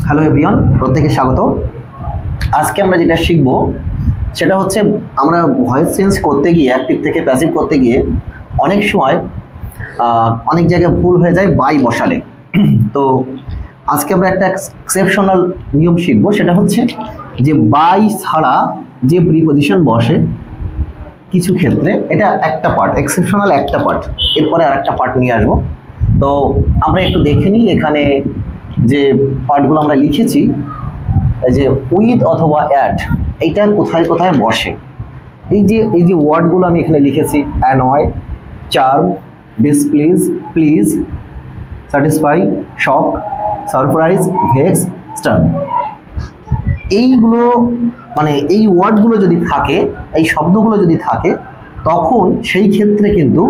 Hello everyone, প্রত্যেকে স্বাগত। আজকে আমরা যেটা শিখব সেটা হচ্ছে আমরা ভয়েস চেঞ্জ করতে গিয়ে অ্যাক্টিভ থেকে প্যাসিভ করতে গিয়ে অনেক সময় অনেক জায়গায় ভুল হয়ে যায় বাই বসালে। তো আজকে আমরা একটা এক্সেপশনাল নিয়ম শিখব, সেটা হচ্ছে যে বাই ছাড়া যে প্রিপজিশন বসে কিছু ক্ষেত্রে, এটা একটা পার্ট, এক্সেপশনাল একটা পার্ট, এরপরে আর একটা পার্ট নিয়ে আসবো। তো আমরা একটু দেখে নিই এখানে যে পার্টগুলো আমরা লিখেছি, যে উইথ অথবা অ্যাট, এইটা কোথায় কোথায় বসে। এই যে ওয়ার্ডগুলো আমি এখানে লিখেছি, annoy, charm, displease, please, satisfy, shock, surprise, vex, stun, এইগুলো মানে এই ওয়ার্ডগুলো যদি থাকে, এই শব্দগুলো যদি থাকে, তখন সেই ক্ষেত্রে কিন্তু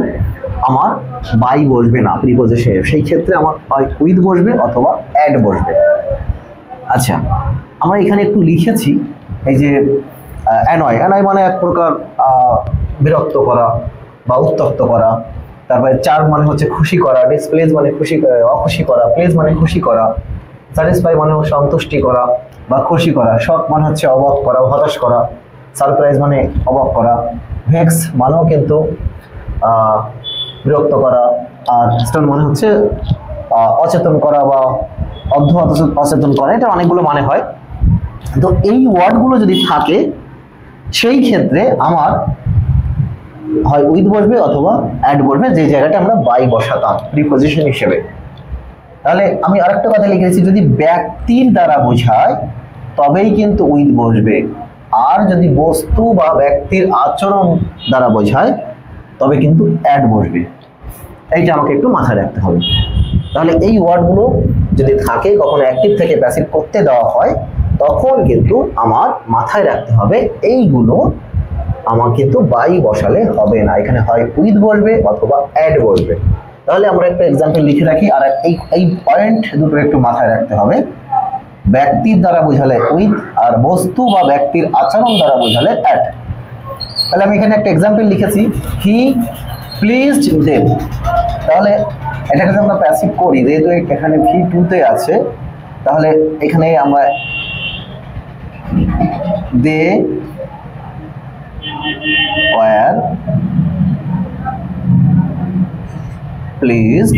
আমার বাই বসবে না প্রিপজিশনে, সেই ক্ষেত্রে আমার হয় উইথ বসবে অথবা অ্যাড বসবে। আচ্ছা, আমরা এখানে একটু লিখেছি এই যে অ্যানয়, অ্যানয় মানে এক প্রকার বিরক্ত করা বা উত্তক্ত করা। তারপরে চার্ম মানে হচ্ছে খুশি করা, ডিসপ্লেজ মানে অখুশি করা, প্লেজ মানে খুশি করা, স্যাটিসফাই মানে সন্তুষ্টি করা বা খুশি করা, শক মানে হচ্ছে অবাক করা, হতাশ করা, সারপ্রাইজ মানে অবাক করা, ভেক্স মানেও কিন্তু বিরক্ত করা, আর স্টান মানে হচ্ছে অচেতন করা বা অচেতন করা। এটা অনেকগুলো মানে হয়। তো এই ওয়ার্ডগুলো যদি থাকে সেই ক্ষেত্রে আমার হয় উইথ বসবে অথবা অ্যাড বসবে, যে জায়গাটা আমরা বাই বসাতাম প্রিপজিশন হিসেবে। তাহলে আমি আরেকটা কথা লিখেছি, যদি ব্যক্তির দ্বারা বোঝায় তবেই কিন্তু উইথ বসবে, আর যদি বস্তু বা ব্যক্তির আচরণ দ্বারা বোঝায় তবে কিন্তু অ্যাড বসবে। এইটা আমাকে একটু মাথায় রাখতে হবে। তাহলে এই ওয়ার্ডগুলো যদি থাকে, কখনো অ্যাক্টিভ থেকে প্যাসিভ করতে দেওয়া হয়, তখন কিন্তু আমার মাথায় রাখতে হবে এইগুলো আমার কিন্তু বাই বসালে হবে না, এখানে হয় উইথ বসবে অথবা অ্যাড বসবে। তাহলে আমরা একটা এক্সাম্পল লিখে রাখি, আর এই পয়েন্ট দুটো একটু মাথায় রাখতে হবে। ব্যক্তির দ্বারা বোঝালে উইথ, আর বস্তু বা ব্যক্তির আচরণ দ্বারা বোঝালে অ্যাড। তাহলে আমি এখানে একটা এক্সাম্পল লিখেছি, হি প্লিজড দেম। তাহলে এটাকে যদি আমরা প্যাসিভ করি, যেহেতু এখানে V2 তে আছে, তাহলে এখানে আমরা দে ওয়্যার প্লিজড,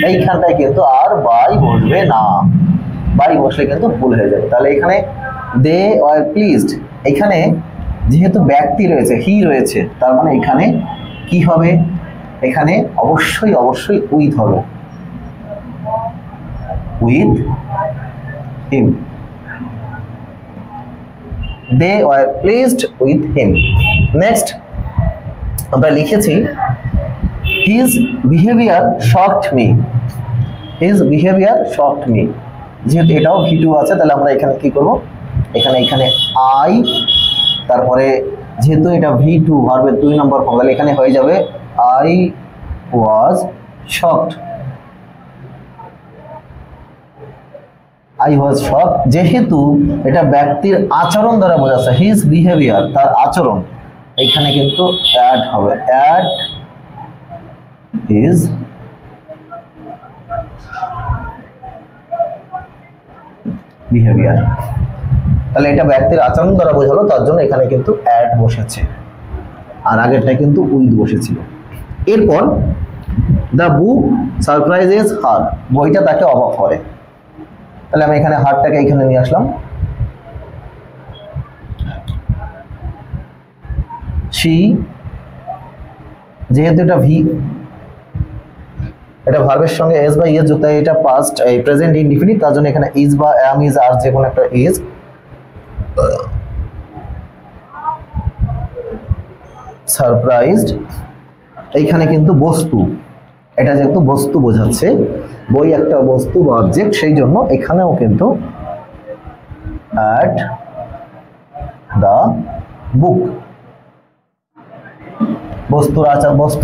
এইখানটায় কিন্তু আর বাই বসবে না, বাই বসলে কিন্তু ভুল হয়ে যাবে। তাহলে এখানে দে ওয়্যার প্লিজড, এখানে যেহেতু ব্যক্তি রয়েছে, হি রয়েছে, তার মানে এখানে কি হবে, এখানে অবশ্যই অবশ্যই উইথ হবে, with him. They were pleased with him. Next আমরা লিখেছি, his behaviour shocked me, his behaviour shocked me. যেহেতু এটাও V2 আছে, তাহলে আমরা এখানে কি করব, এখানে আই, তারপরে যেহেতু এটা V2 ভার্বের 2 নম্বর ফর্ম, তাহলে এখানে হয়ে যাবে I was shocked, I was shocked. যেহেতু এটা ব্যক্তির আচরণ দ্বারা বোঝাচ্ছে, হিজ বিহেভিয়ার, তার আচরণ, এখানে কিন্তু অ্যাড হবে, অ্যাড হিজ বিহেভিয়ার। তাহলে এটা ব্যক্তির আচরণ দ্বারা বোঝালো, তার জন্য এখানে কিন্তু অ্যাড বসেছে, আর আগেরটা কিন্তু উইথ বসেছিল। এরপর দ্য বুক সারপ্রাইজেস হার, বইটা তাকে অবাক করে। তাহলে আমি এখানে হারটাকে এখানে নিয়ে আসলাম, শি, যেহেতু এটা এটা ভার্বের সঙ্গে এস বা ইএস যুক্ত, এটা পাস্ট এই প্রেজেন্ট ইনডিফিনিট, তার জন্য এখানে ইজ বা অ্যাম, ইজ, আর যে কোনো একটা ইজ। সারপ্রাইজড, এইখানে কিন্তু বস্তু, এটা যেহেতু বস্তু বোঝাচ্ছে, বই একটা বস্তু বা অবজেক্ট, সেই জন্য এখানেও কিন্তু অ্যাট দ্য বুক। বস্তু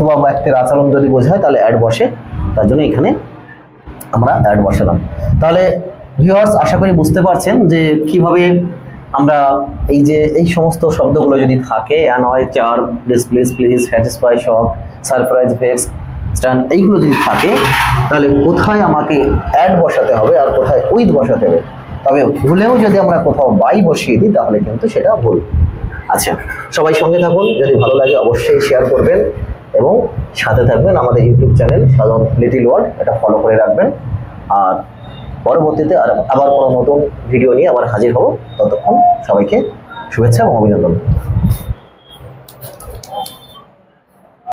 বা ব্যক্তির আচরণ যদি বোঝায় তাহলে অ্যাড বসে, তার জন্য এখানে আমরা অ্যাড বসালাম। তাহলে ভিউয়ার্স, আশা করি বুঝতে পারছেন যে কিভাবে আমরা এই সমস্ত শব্দগুলো যদি থাকে, annoy, charm, displace, please, satisfy, shock, surprise, vax, এইগুলো যদি থাকে তাহলে কোথায় আমাকে অ্যাড বসাতে হবে আর কোথায় উইথ বসাতে হবে। তবে ভুলেও যদি আমরা কোথাও বাই বসিয়ে দিই তাহলে কিন্তু সেটা ভুল। আচ্ছা, সবাই সঙ্গে থাকুন, যদি ভালো লাগে অবশ্যই শেয়ার করবেন এবং সাথে থাকবেন। আমাদের ইউটিউব চ্যানেল সাধারণ লিটিল ওয়ার্ল্ড, এটা ফলো করে রাখবেন। আর পরবর্তীতে আবার কোনো নতুন ভিডিও নিয়ে আবার হাজির হব। ততক্ষণ সবাইকে শুভেচ্ছা এবং অভিনন্দন।